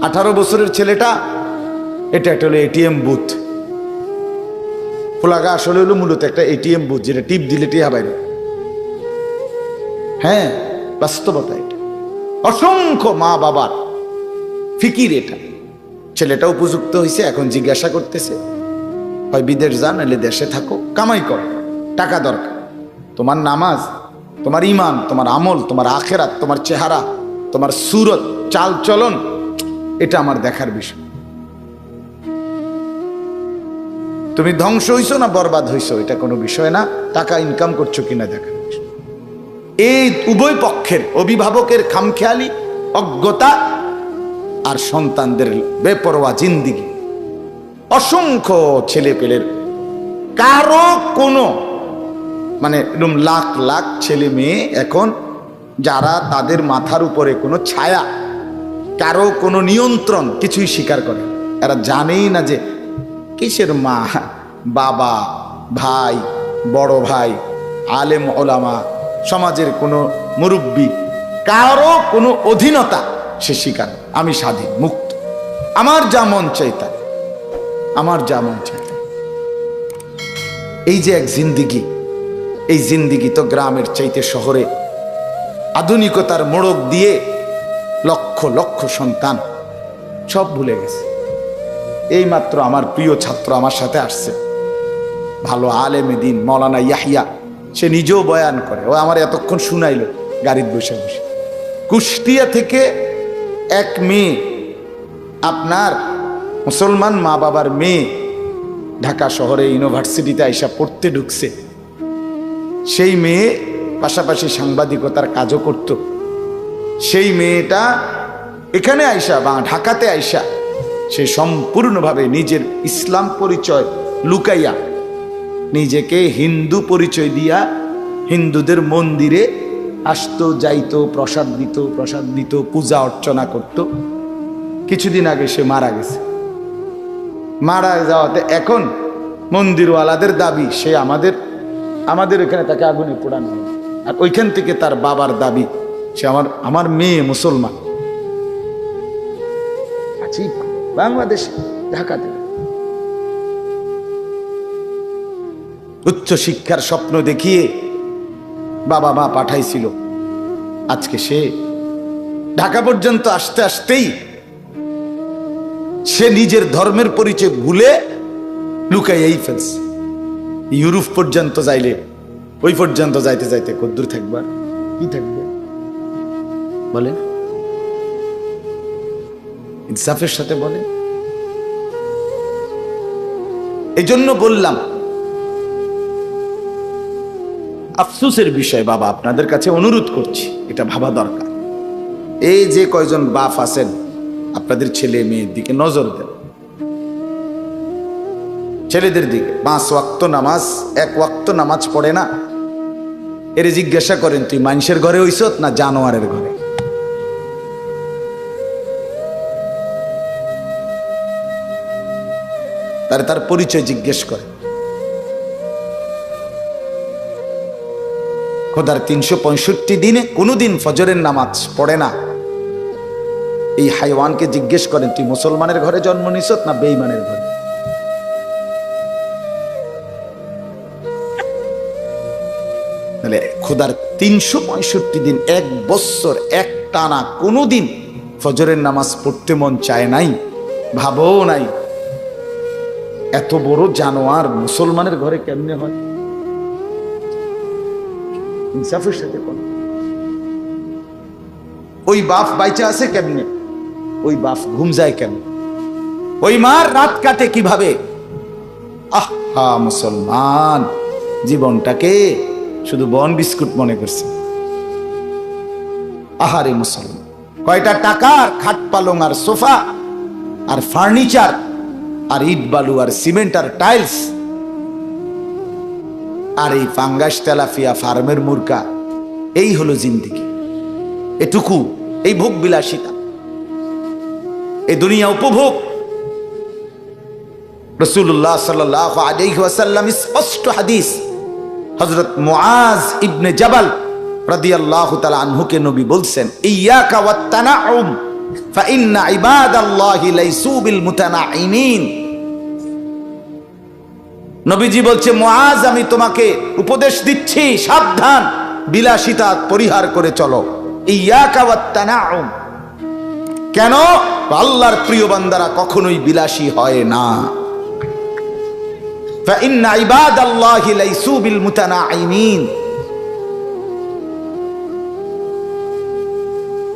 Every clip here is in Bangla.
18 বছরের ছেলেটা, এটা একটা হলো এটিএম বুথ। ফোলাগা আসলে হলো মূলত একটা এটিএম বুথ, যেটা টিপ দিলে টিয়া বাইরে। হ্যাঁ, বাস্তবতা এটা। অসংখ্য মা বাবার ফিকির এটা। ছেলেটা উপযুক্ত হয়েছে, এখন জিজ্ঞাসা করতেছে হয় বিদেশ যান, নাহলে দেশে থাকো, কামাই করো, টাকা দরকার। তোমার নামাজ, তোমার ইমান, তোমার আমল, তোমার আখেরাত, তোমার চেহারা, তোমার সুরত, চাল চলন, এটা আমার দেখার বিষয়। তুমি ধ্বংস হইছো না বরবাদ হইছো, এটা কোনো বিষয় না। টাকা ইনকাম করছো কিনা দেখার বিষয়। এই উভয় পক্ষের, অভিভাবকের খামখেয়ালি, অজ্ঞতা, আর সন্তানদের বেপরোয়া জিন্দিগি। অসংখ্য ছেলে পেলের কারো কোনো মানে এরকম লাখ লাখ ছেলে মেয়ে এখন, যারা তাদের মাথার উপরে কোনো ছায়া, কারো কোনো নিয়ন্ত্রণ কিছুই স্বীকার করে। এরা জানেই না যে কিসের মা, বাবা, ভাই, বড় ভাই, আলেম ওলামা, সমাজের কোনো মুরব্বী, কারো কোনো অধীনতা সে স্বীকার। আমি স্বাধীন, মুক্ত, আমার যা মন চাই তাই, আমার যা মন চাই। এই যে এক জিন্দিগি, এই জিন্দিগি তো গ্রামের চাইতে শহরে আধুনিকতার মোড়ক দিয়ে লক্ষ লক্ষ সন্তান সব ভুলে গেছে। এই মাত্র আমার প্রিয় ছাত্র আমার সাথে আসছে, ভালো আলেমে দিন মৌলানা ইয়াহিয়া, সে নিজেও বয়ান করে। ও আমার এতক্ষণ শুনাইল গাড়িতে বসে বসে। কুষ্টিয়া থেকে এক মেয়ে, আপনার মুসলমান মা বাবার মেয়ে, ঢাকা শহরে ইউনিভার্সিটিতে আইসা পড়তে ঢুকছে। সেই মেয়ে পাশাপাশি সাংবাদিকতার কাজও করত। সেই মেয়েটা এখানে আইসা বা ঢাকাতে আইসা সে সম্পূর্ণভাবে নিজের ইসলাম পরিচয় লুকাইয়া নিজেকে হিন্দু পরিচয় দিয়া হিন্দুদের মন্দিরে আসতো, যাইতো, প্রসাদ দিত, পূজা অর্চনা করত। কিছুদিন আগে সে মারা গেছে। মারা যাওয়াতে এখন মন্দিরওয়ালাদের দাবি সে আমাদের এখানে তাকে আগুনে পোড়ানো হবে, আর ওইখান থেকে তার বাবার দাবি সে আমার মেয়ে মুসলমান। আছি বাংলাদেশে, ঢাকাতে উচ্চ শিক্ষার স্বপ্ন দেখিয়ে বাবা মা পাঠাইছিল। আজকে সে ঢাকা পর্যন্ত আসতে আসতেই সে নিজের ধর্মের পরিচয় ভুলে লুকাইয়াই ফেলছে। ইউরোপ পর্যন্ত যাইলে, ওই পর্যন্ত যাইতে যাইতে কদ্দূর থাকবার, কি থাকবে বলেন? ইনসাফের সাথে বলেন। এই জন্য বললাম, আফসোসের বিষয় বাবা, আপনাদের কাছে অনুরোধ করছি, এটা ভাবা দরকার। এই যে কয়জন বাপ আছেন, আপনাদের ছেলে মেয়ের দিকে নজর দেন। ছেলেদের দিকে 5 ওয়াক্ত নামাজ, 1 ওয়াক্ত নামাজ পড়ে না, এরে জিজ্ঞাসা করেন তুই মানুষের ঘরে হইছত না জানোয়ারের ঘরে? তার পরিচয় জিজ্ঞেস করে। খোদার 365 দিনে কোনোদিন ফজরের নামাজ পড়ে না, এই হাইওয়ানকে জিজ্ঞেস করেন তুই মুসলমানের ঘরে জন্ম নিছত না বেঈমানের ঘরে? তাহলে খোদার 365 দিন, 1 বছর এক টানা কোনোদিন ফজরের নামাজ পড়তে মন চায় নাই, ভাবও নাই, এত বড় জানোয়ার মুসলমানের ঘরে কেমনে হয়? ইনসাফের সাথে কোন ওই বাপ বাইচা আছে কেমনে? ওই বাপ ঘুম যায় কেন? ওই মার রাত কাটে কিভাবে? আহা মুসলমান, জীবনটাকে শুধু বন বিস্কুট মনে করছে। আহারে মুসলমান, কয়টা টাকার খাট পালং আর সোফা আর ফার্নিচার আর ইট বালু আর সিমেন্ট আর টাইলস আর এই ফাঙ্গাস তেলাফিয়া ফার্মের মুরগা, এই হলো জিন্দিগি। এটুকু, এই ভোগ বিলাসিতা, এই দুনিয়া উপভোগ। রাসূলুল্লাহ সাল্লাল্লাহু আলাইহি ওয়াসাল্লাম স্পষ্ট হাদিস, হযরত মুআজ ইবনে জাবাল রাদিয়াল্লাহু তাআলা আনহুকে নবী বলছেন, ইয়াকা ওয়াত তানাউম ফাইন্না ইবাদাল্লাহি লাইসু বিল মুতানাঈমিন। নবীজি বলছে, মুআজ আমি তোমাকে উপদেশ দিচ্ছি, সাবধান, বিলাসিতা পরিহার করে চলো। ইয়াকা ওয়াত তানাউম। কেন? আল্লাহর প্রিয় বান্দারা কখনোই বিলাসী হয় না। ফাইন্না ইবাদাল্লাহি লাইসু বিল মুতানাঈমিন।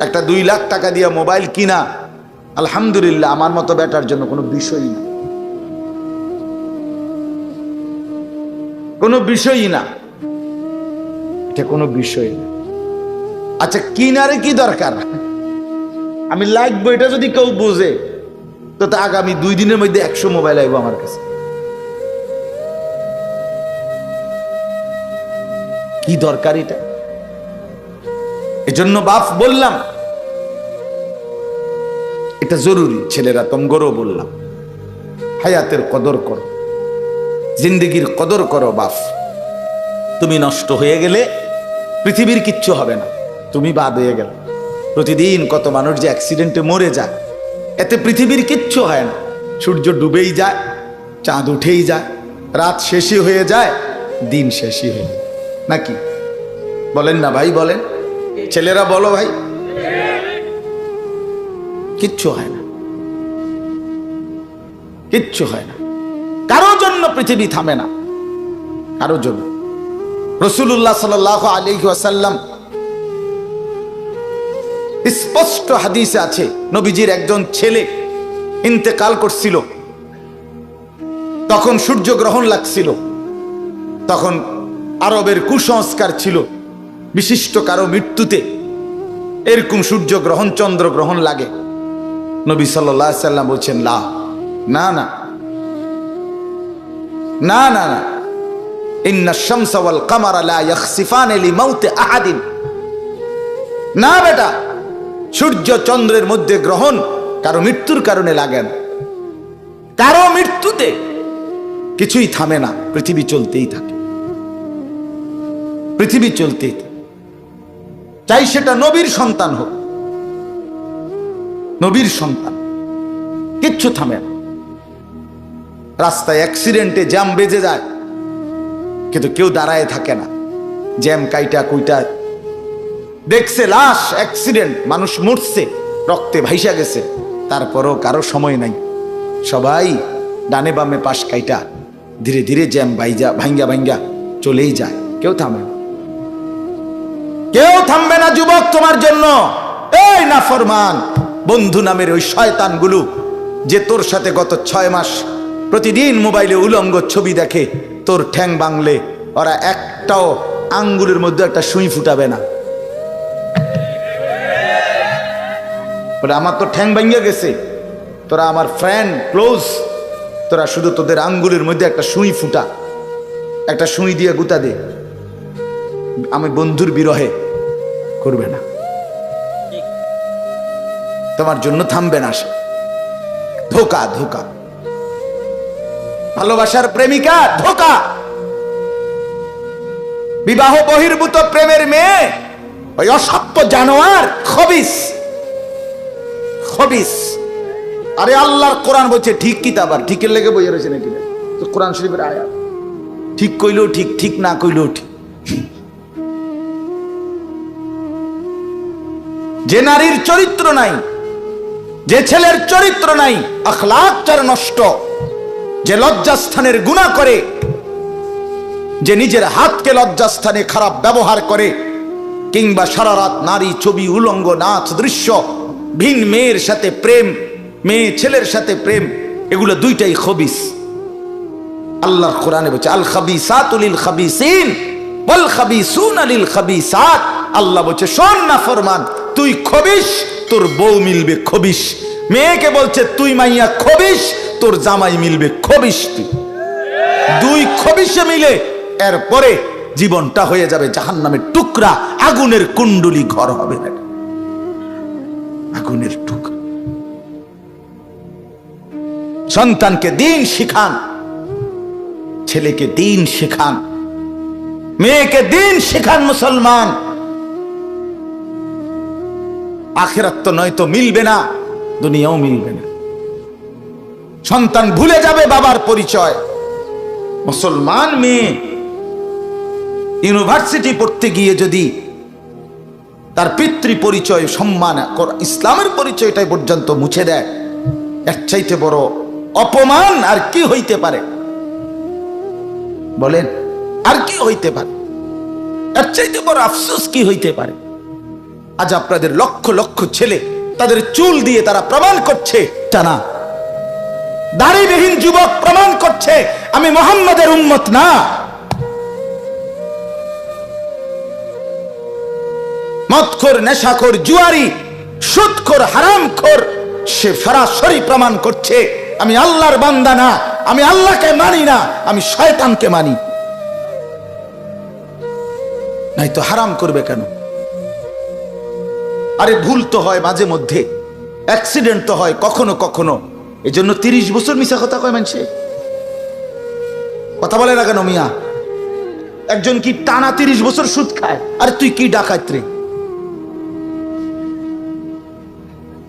একটা 2 লাখ টাকা দিয়ে মোবাইল কিনা, আলহামদুলিল্লাহ, আমার মতো বেটার জন্য কোনো বিষয়ই না, কোনো বিষয়ই না, এটা কোনো বিষয় না। আচ্ছা, কিনারে কি দরকার? আমি লাগবো এটা যদি কেউ বুঝে, তো আগামী 2 দিনের মধ্যে 100 মোবাইল আইব আমার কাছে। কি দরকার এটা? এজন্য বাপ বললাম, এটা জরুরি। ছেলেরা তোমগরও বললাম, হায়াতের কদর করো, জিন্দেগির কদর করো। বাপ, তুমি নষ্ট হয়ে গেলে পৃথিবীর কিচ্ছু হবে না, তুমি বাদ হয়ে গেল। প্রতিদিন কত মানুষ যে অ্যাক্সিডেন্টে মরে যায়, এতে পৃথিবীর কিচ্ছু হয় না। সূর্য ডুবেই যায়, চাঁদ উঠেই যায়, রাত শেষই হয়ে যায়, দিন শেষই হয়ে যায়, নাকি বলেন না ভাই? বলেন, ছেলেরা বলো ভাই, কিচ্ছু হয় না, কিচ্ছু হয় না। কারো জন্য পৃথিবী থামে না, কারো জন্য। রাসূলুল্লাহ সাল্লাল্লাহু আলাইহি ওয়াসাল্লাম স্পষ্ট হাদিসে আছে, নবীজির একজন ছেলে ইন্তেকাল করছিল, তখন সূর্যগ্রহণ লাগছিল। তখন আরবের কুসংস্কার ছিল, বিশিষ্ট কারো মৃত্যুতে এরকম সূর্যগ্রহণ চন্দ্রগ্রহণ লাগে। নবী সাল্লাল্লাহু আলাইহি ওয়াসাল্লাম বলছেন, না না না না না না, ইন্নাশ শামসা ওয়াল কামারা লা ইয়াখসিফানি লিমাউতি আহাদিন। না বেটা, সূর্য চন্দ্রের মধ্যে গ্রহণ কারো মৃত্যুর কারণে লাগে না। কারো মৃত্যুতে কিছুই থামে না, পৃথিবী চলতেই থাকে, পৃথিবী চলতেই থাকে। চাই সেটা নবীর সন্তান হোক, নবীর সন্তান, কিচ্ছু থামে না। রাস্তায় অ্যাক্সিডেন্টে জ্যাম বেজে যায়, কিন্তু কেউ দাঁড়ায় থাকে না। জ্যাম কাইটা কুইটা দেখছে, লাশ, অ্যাক্সিডেন্ট, মানুষ মরছে, রক্তে ভাইসা গেছে, তারপরও কারো সময় নাই। সবাই ডানে বামে পাশ কাইটা ধীরে ধীরে জ্যাম ভাঙ্গা ভাঙ্গা চলেই যায়, কেউ থামে না, কেউ থামবে না যুবক তোমার জন্য। এই নাফরমান বন্ধু নামের ওই শয়তানগুলো যে তোর সাথে গত 6 মাস প্রতিদিন মোবাইলে উলঙ্গ ছবি দেখে, তোর ঠ্যাং বাংলে ওরা একটাও আঙ্গুলের মধ্যে একটা সুই ফুটাবে না। আমার তো ঠ্যাং ভাঙ্গা গেছে, তোরা আমার ফ্রেন্ড ক্লোজ, তোরা শুধু তোদের আঙ্গুলের মধ্যে একটা সুই ফুটা, একটা সুই দিয়ে গুতা দে, আমি বন্ধুর বিরহে করবে না, তোমার জন্য থামবে না সে। ধোকা, ধোকা, ভালোবাসার প্রেমিকা ধোকা, বিবাহ বহির্ভূত প্রেমের মেয়ে ওই অসভ্য জানোয়ার, খবিস, খবিস। আরে আল্লাহর কোরআন বলছে ঠিক কিতাব, আর ঠিকের লেগে বইয়ে রয়েছে নাকি? তো কোরআন শরীফের আয়াত, ঠিক কইলেও ঠিক, ঠিক না কইলেও ঠিক। যে নারীর চরিত্র নাই, যে ছেলের চরিত্র নাই, আখলাক যার নষ্ট, যে লজ্জাস্থানের গুনাহ করে, যে নিজের হাতকে লজ্জাস্থানে খারাপ ব্যবহার করে, কিংবা সারা রাত নারী ছবি, উলঙ্গ নাচ দৃশ্য, ভিন মেয়ের সাথে প্রেম, মেয়ে ছেলের সাথে প্রেম, এগুলো দুইটাই খবিস। আল্লাহর কোরআনে বলছে, আল খাবিসাতু লিল খাবিসিন ওয়াল খাবিসুনা লিল খাবিসাত। আল্লাহ বলছে, শোন না ফরমান, তুই খবিস, তোর বউ মিলবে খবিস। মেয়েকে বলছে, তুই মাইয়া খবিস, তোর জামাই মিলবে খবিস। তুই দুই খবিসে মিলে এরপরে জীবনটা হয়ে যাবে জাহান্নামের টুকরা, আগুনের কুণ্ডলী ঘর হবে, আগুনের টুকরা। সন্তানকে দিন শিখান, ছেলেকে দিন শেখান, মেয়েকে দিন শেখান। মুসলমান আখিরাত তো নয়তো মিলবে না, দুনিয়াও মিলবে না। সন্তান ভুলে যাবে বাবার পরিচয়। মুসলমান মেয়ে ইউনিভার্সিটি পড়তে গিয়ে যদি তার পিতৃ পরিচয়, সম্মান, ইসলামের পরিচয়টাই পর্যন্ত মুছে দেয়, এর চাইতে বড় অপমান আর কি হইতে পারে? বলেন, আর কি হইতে পারে? এর চাইতে বড় আফসোস কি হইতে পারে? আজ আপনাদের লক্ষ লক্ষ ছেলে তাদের চুল দিয়ে তারা প্রমাণ করছে, জানা দাড়িবিহীন যুবক প্রমাণ করছে আমি মুহাম্মাদের উম্মত না। মদখোর, নেশাখোর, জুয়ারি, সুদখোর, হারামখোর, সে সরাসরি প্রমাণ করছে আমি আল্লাহর বান্দা না, আমি আল্লাহকে মানি না, আমি শয়তানকে মানি। নাই তো হারাম করবে কেন? আরে ভুল তো হয় মাঝে মধ্যে, অ্যাক্সিডেন্ট তো হয় কখনো কখনো, এই জন্য 30 বছর মিশা কথা কয় মানুষে। কথা বলে না কেন মিয়া? একজন কি টানা 30 বছর সুদ খায়? আরে তুই কি ডাকাত রে?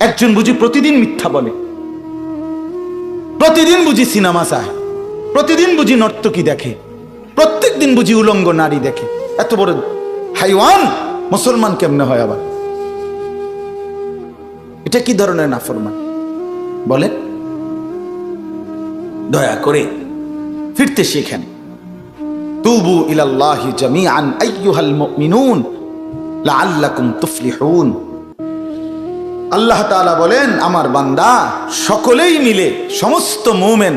একজন বুঝি প্রতিদিন মিথ্যা বলে, প্রতিদিন বুঝি সিনেমা চায়, প্রতিদিন বুঝি নর্তকী দেখে, প্রত্যেক দিন বুঝি উলঙ্গ নারী দেখে। এত বড় হাইওয়ান মুসলমান কেমনে হয় আবার? এটা কি ধরনের নাফরমান বলে? দয়া করে ফিরতে শেখেন। তুবু ইলাল্লাহি জামিআন আইয়ুহাল মুমিনুন লাআল্লাকুম তুফলিহুন। আল্লাহ তাআলা বলেন, আমার বান্দা সকলেই মিলে, সমস্ত মুমিন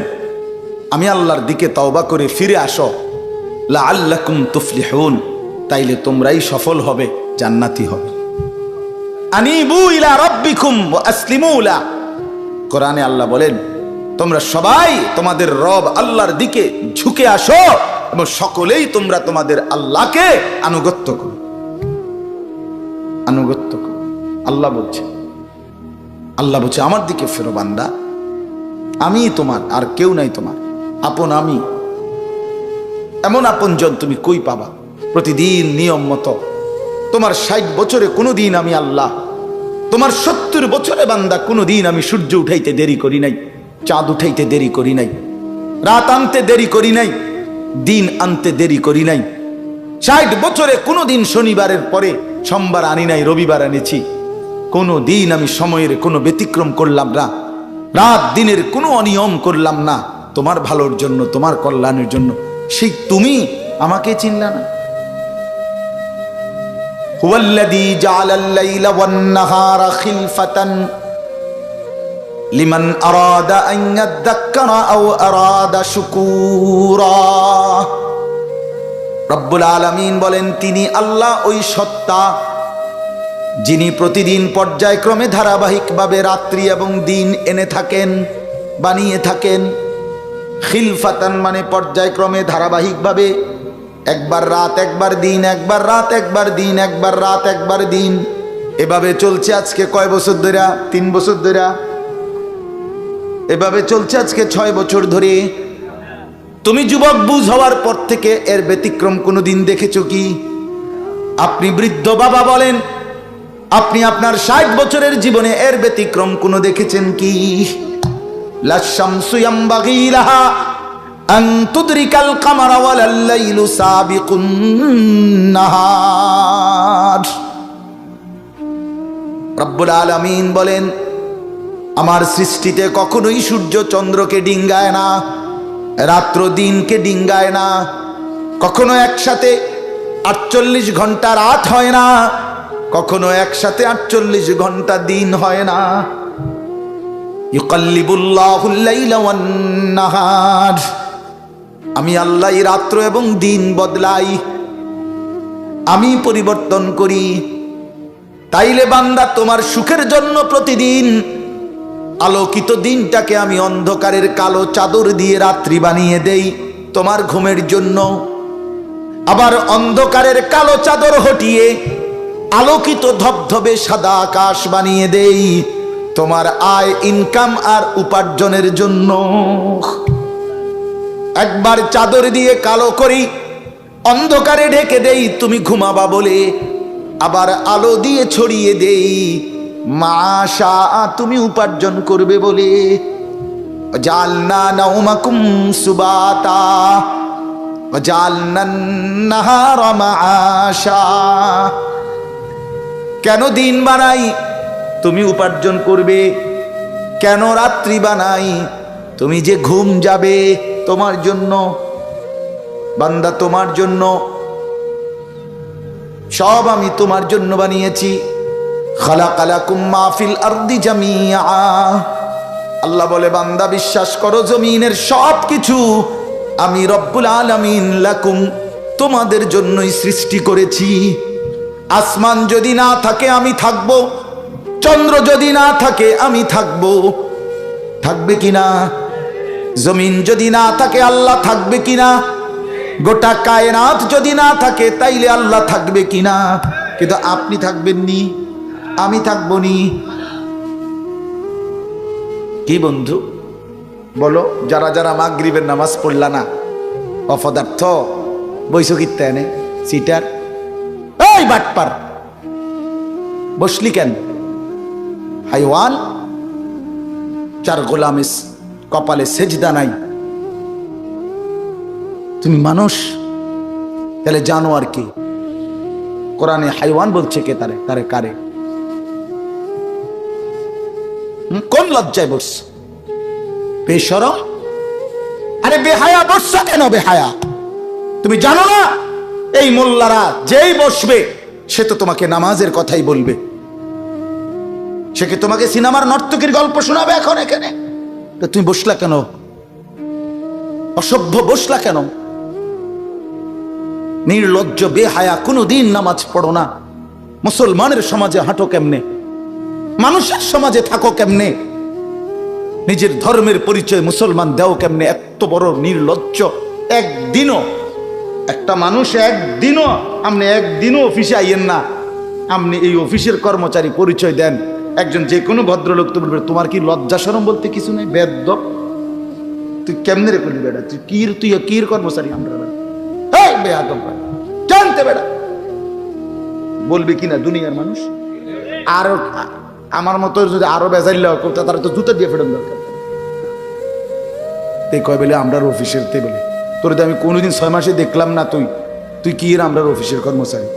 আমি আল্লাহর দিকে তওবা করে ফিরে আসো, লাআল্লাকুম তুফলিহুন, তাইলে তোমরাই সফল হবে, জান্নাতি হবে। আনিবু ইলা রাব্বিকুম ওয়া আসলিমু লা। কোরআনে আল্লাহ বলেন, তোমরা সবাই তোমাদের রব আল্লাহর দিকে ঝুঁকে আসো এবং সকলেই তোমরা তোমাদের আল্লাহকে আনুগত্য করো। আনুগত্য করো। আল্লাহ বলছে, আল্লাহ বলছে আমার দিকে ফেরো বান্দা, আমি তোমার, আর কেউ নাই তোমার আপন। আমি এমন আপনজন তুমি কই পাবা? প্রতিদিন নিয়ম মতো তোমার 60 বছরে কোনোদিন আমি আল্লাহ, তোমার 70 বছরে বান্দা কোনোদিন আমি সূর্য উঠাইতে দেরি করি নাই, চাঁদ উঠাইতে দেরি করি নাই, রাত আনতে দেরি করি নাই, দিন আনতে দেরি করি নাই। 60 বছরে কোনোদিন শনিবারের পরে সোমবার আনি নাই, রবিবার এনেছি। কোনো দিন আমি সময়ের কোনো ব্যতিক্রম করলাম না, রাত দিনের কোনো অনিয়ম করলাম না, তোমার ভালোর জন্য, তোমার কল্যাণের জন্য। সেই তুমি আমাকে চিনলা না? হুয়াল্লাযী জাআলাল লাইলা ওয়ান নাহারা খিলফাতান লিমান আরাদা আন ইয়াযাক্কারা আও আরাদা শুকুরা। রব্বুল আলামিন বলেন, তিনি আল্লাহ ওই সত্তা যিনি প্রতিদিন পর্যায়ক্রমে ধারাবাহিকভাবে রাত্রি এবং দিন এনে থাকেন, বানিয়ে থাকেন। খিলফাতান মানে পর্যায়ক্রমে ধারাবাহিকভাবে, একবার রাত একবার দিন, একবার রাত একবার দিন, একবার রাত একবার দিন, এভাবে চলছে আজকে কয় বছর ধরে? 3 বছর ধরে এভাবে চলছে আজকে 6 বছর ধরে। তুমি যুবক বুঝ হওয়ার পর থেকে এর ব্যতিক্রম কোনোদিন দেখেছো কি? আপনি বৃদ্ধ বাবা বলেন, আপনি আপনার 60 বছরের জীবনে এর ব্যতিক্রম কোনো দেখেছেন কি? লা শামসু ইয়ামবাগি লাহা আন তুদরিকাল কামারা ওয়ালাল লাইলু সাবিকুন নাহার। রব্বুল আলামিন বলেন, আমার সৃষ্টিতে কখনোই সূর্য চন্দ্রকে ডিঙ্গায় না, রাত্র দিনকে ডিঙ্গায় না, কখনো একসাথে 48 ঘন্টা রাত হয় না, কখনো একসাথে 48 ঘন্টা দিন হয় না। ইউকাল্লিবুল্লাহুল লাইলা ওয়ান নাহার, আমি আল্লাহ রাত্র এবং দিন বদলাই, আমি পরিবর্তন করি। তাইলে বান্দা তোমার সুখের জন্য প্রতিদিন আলোকিত দিনটাকে আমি অন্ধকারের কালো চাদর দিয়ে রাত্রি বানিয়ে দেই তোমার ঘুমের জন্য, আবার অন্ধকারের কালো চাদর হটিয়ে আলোকিত ধবধবে সাদা আকাশ বানিয়ে দেই তোমার আয়, ইনকাম আর উপার্জনের জন্য। একবার চাদর দিয়ে কালো করি, অন্ধকারে ঢেকে দেই তুমি ঘুমাবা বলে, আবার আলো দিয়ে ছড়িয়ে দেই মাশা, তুমি উপার্জন করবে বলে। জালনা নাউমাকুম সুবাতা জালনান নাহারা মাআশা। কেন দিন বানাই? তুমি উপার্জন করবে। কেন রাত্রি বানাই? তুমি যে ঘুম যাবে তোমার জন্য। বান্দা, তোমার জন্য সব আমি তোমার জন্য বানিয়েছি। খালাকালাকুম মা ফিল আরদি জামিআ। আল্লাহ বলে, বান্দা বিশ্বাস করো, জমিনের সব কিছু আমি রব্বুল আলামিন লাকুম, তোমাদের জন্যই সৃষ্টি করেছি। আসমান যদি না থাকে আমি থাকব, চন্দ্র যদি না থাকে আমি থাকব। থাকবে কিনা? জমিন যদি না থাকে আল্লাহ থাকবে কিনা? গোটা কায়নাত যদি না থাকে তাইলে আল্লাহ থাকবে কিনা? কিন্তু আপনি থাকবেন নি, আমি থাকবো নি। কি বন্ধু বলো, যারা যারা মাগরিবের নামাজ পড়লা না, অপদার্থ বৈশকিতে এনে সিটার, এই বাটপার, বসলি কেন? হাইওয়ান, চার গোলামের কপালে সেজদা নাই, তুমি মানুষ, তাহলে জানোয়ার কি? কোরআনে হাইওয়ান বলছে কে? তারে তারে কারে? কোন লজ্জায় বসছ? বেশরম, আরে বেহায়া বসছ কেন? বেহায়া, তুমি জানো না এই মোল্লারা যেই বসবে সে তো তোমাকে নামাজের কথাই বলবে। সে কি তোমাকে সিনেমার নর্তকীর গল্প শোনাবে এখন এখানে? তো তুমি বসলা কেন? অসভ্য বসলা কেন? নির্লজ্জ বেহায়া, কোনোদিন নামাজ পড়ো না। মুসলমানের সমাজে হাঁটো কেমনে? মানুষের সমাজে থাকো কেমনে? নিজের ধর্মের পরিচয় মুসলমান দেও কেমনে? এত বড় নির্লজ্জ। একদিনও একটা মানুষ, একদিনও অফিসে আইয়েন না, আপনি এই অফিসের কর্মচারী পরিচয় দেন, একজন যে কোনো ভদ্রলোক তো বলবে তোমার কি লজ্জা শরম বলতে কিছু নেই? বেদ্যপ, তুই কেমনে রে করলি বেটা? তুই কির কর্মচারী? আমরা জানতে বেড়া বলবে কিনা দুনিয়ার মানুষ? আরো আমার মতো যদি আরো বেজাইল করতে, তারা তো জুতা দিয়ে ফেরত দরকার। তে কয় বলে আমরা অফিসের, তে বলে তোর আমি কোনোদিন 6 মাসে দেখলাম না, তুই কি আমরা অফিসের কর্মচারী?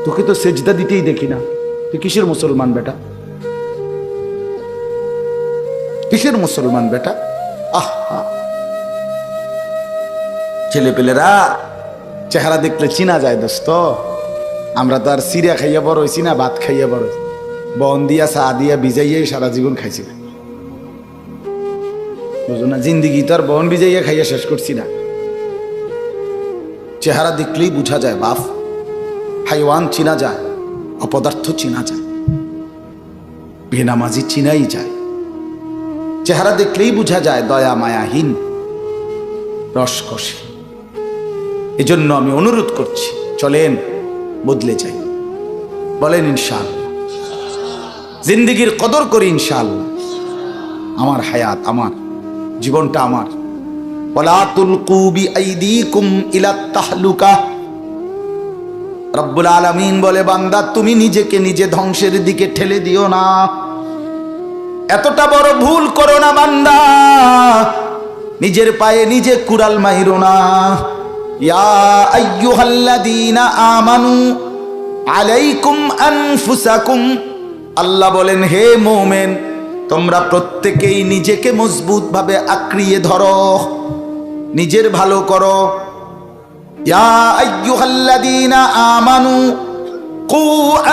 তোকে তো সেজদা দিতেই দেখি না, তুই কিসের মুসলমান বেটা? কিসের মুসলমান বেটা? আহা, ছেলে পেলেরা চেহারা দেখলে চিনা যায় দোস্ত। আমরা তো আর সিরিয়া খাইয়া বড় হয়েছি না, ভাত খাইয়া বড় হয়েছি। বন দিয়া চা দিয়া ভিজাইয়াই সারা জীবন খাইছি না, বুঝো না? জিন্দিগি তো আর বন ভিজাইয়া খাইয়া শেষ করছি না। চেহারা দেখলেই বুঝা যায় বাপ, হাইওয়ান চিনা যায়, অপদার্থ চিনা যায়, বেনামাজি চিনাই যায়। চেহারা দেখলেই বুঝা যায় দয়া মায়াহীন, রসকসী। এজন্য আমি অনুরোধ করছি, চলেন বদলে যাই, বলেন ইনশাআল্লাহ। জিন্দিগির কদর করি ইনশাআল্লাহ। আমার হায়াত, আমার জীবনটা আমার। ওয়ালা তুলকু বিআইদিকুম ইলাত তাহলুকা। রব্বুল আলামিন বলে, বান্দা তুমি নিজেকে নিজে ধ্বংসের দিকে ঠেলে দিও না। এতটা বড় ভুল করো না বান্দা, নিজের পায়ে নিজে কুড়াল মাইরো না। ইয়া আইয়ুহাল্লাযীনা আমানু আলাইকুম আনফুসাকুম। আল্লাহ বলেন, হে মুমিন, তোমরা প্রত্যেকেই নিজেকে মজবুত ভাবে আঁকড়িয়ে ধরো, নিজের ভালো করো। ইয়া আইয়ুহাল্লাযীনা আমানু কু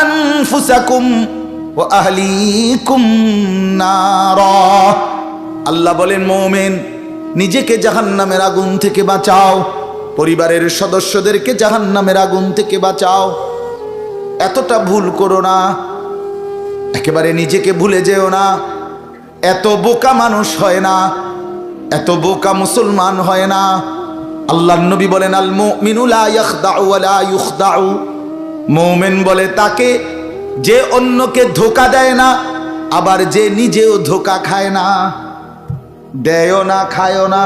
আনফুসাকুম ওয়া আহলিকুম নারা। আল্লাহ বলেন, মুমিন, নিজেকে জাহান্নামের আগুন থেকে বাঁচাও, পরিবারের সদস্যদেরকে জাহান্নামের আগুন থেকে বাঁচাও। এতটা ভুল করো না, একেবারে নিজেকে ভুলে যেও না। এত বোকা মানুষ হয় না, এত বোকা মুসলমান হয় না। আল্লাহর নবী বলেন, আল মুমিনু লা ইয়াখদাউ ওয়া লা ইউখদাউ। মুমিন বলে তাকে যে অন্যকে ধোঁকা দেয় না, আবার যে নিজেও ধোঁকা খায় না। দেয়ও না, খায়ও না।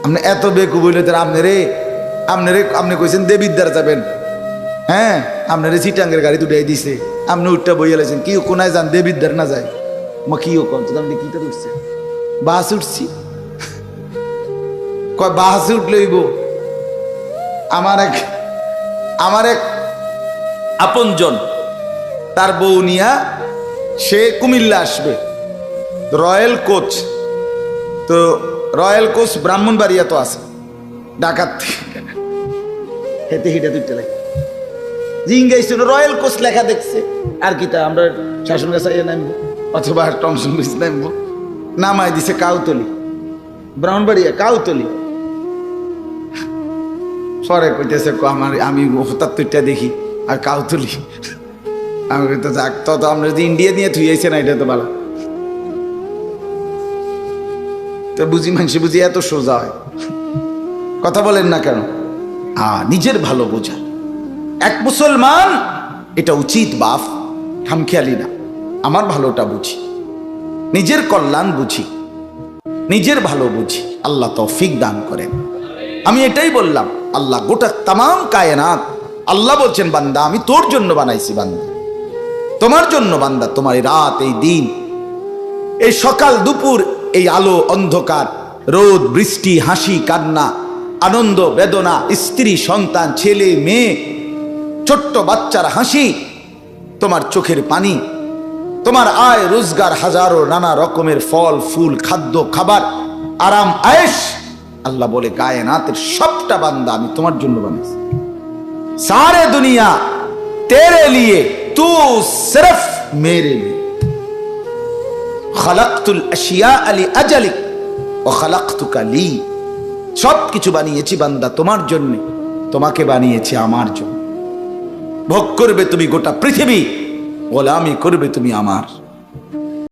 আপনি এত বেকু বলে আপনি কইছেন দেবিদ্যার যাবেন, হ্যাঁ, আপনার চিটাঙ্গের গাড়ি দুটাই দিছে, আপনি উঠটা বইয়া লাইছেন, কি কোনায় যান দেবিদ্যার না যায়, মা কিও কন তো আপনি কিটা উঠছে, বাস উঠছি, কয় বাস উঠলইব। আমার এক আপনজন, তার বউ নিয়া সে কুমিল্লা আসবে, রয়্যাল কোচ, তো রয়্যাল কোচ ব্রাহ্মণবাড়িয়া তো আছে, ডাকাত হেঁটে হেঁটে দুইটা লাগে জিঙ্গাইছিল, রয়্যাল কোচ লেখা দেখছে, আর কি তা আমরা শাসন গাছা নামবো অথবা টমসন ব্রিজ নামবো, নামাই দিছে কাউতলি, ব্রাহ্মণবাড়িয়া কাউতলি। পরে কইতেছে আমি হঠাৎ তুইটা দেখি আর কাউতলি, আমি তো যাক, তো আমরা যদি ইন্ডিয়া নিয়ে থুইয়াছে না, এটা তো ভালো, তো বুঝি মানুষ বুঝি এত সোজা হয়, কথা বলেন না কেন? নিজের ভালো বোঝা এক মুসলমান, এটা উচিত বাপ, খামখেয়ালি না, আমার ভালোটা বুঝি, নিজের কল্যাণ বুঝি, নিজের ভালো বুঝি, আল্লাহ তৌফিক দান করেন। আমি এটাই বললাম, আল্লাহ গোটা তামাম কায়নাত, আল্লাহ বলছেন বান্দা আমি তোর জন্য বানাইছি, বান্দা তোমার জন্য, বান্দা তোমার এই রাত, এই দিন, এই সকাল দুপুর, এই আলো অন্ধকার, রোদ বৃষ্টি, হাসি কান্না, আনন্দ বেদনা, স্ত্রী সন্তান, ছেলে মেয়ে, ছোট্ট বাচ্চার হাসি, তোমার চোখের পানি, তোমার আয় রোজগার, হাজারো নানা রকমের ফল ফুল, খাদ্য খাবার, আরাম আয়েশ, আল্লাহ বলে কায়নাতের সবটা বান্দা আমি তোমার জন্য বানাইছি, সারে দুনিয়া তেরে লিয়ে, তু সিরফ মেরে লিয়ে, খালাকতুল আশিয়া লি আজালিক ওয়া খালাকতুকা লি, সব কিছু বানিয়েছি বান্দা তোমার জন্য, তোমাকে বানিয়েছি আমার জন্য, ভোগ করবে তুমি গোটা পৃথিবী, গোলামি করবে তুমি আমার।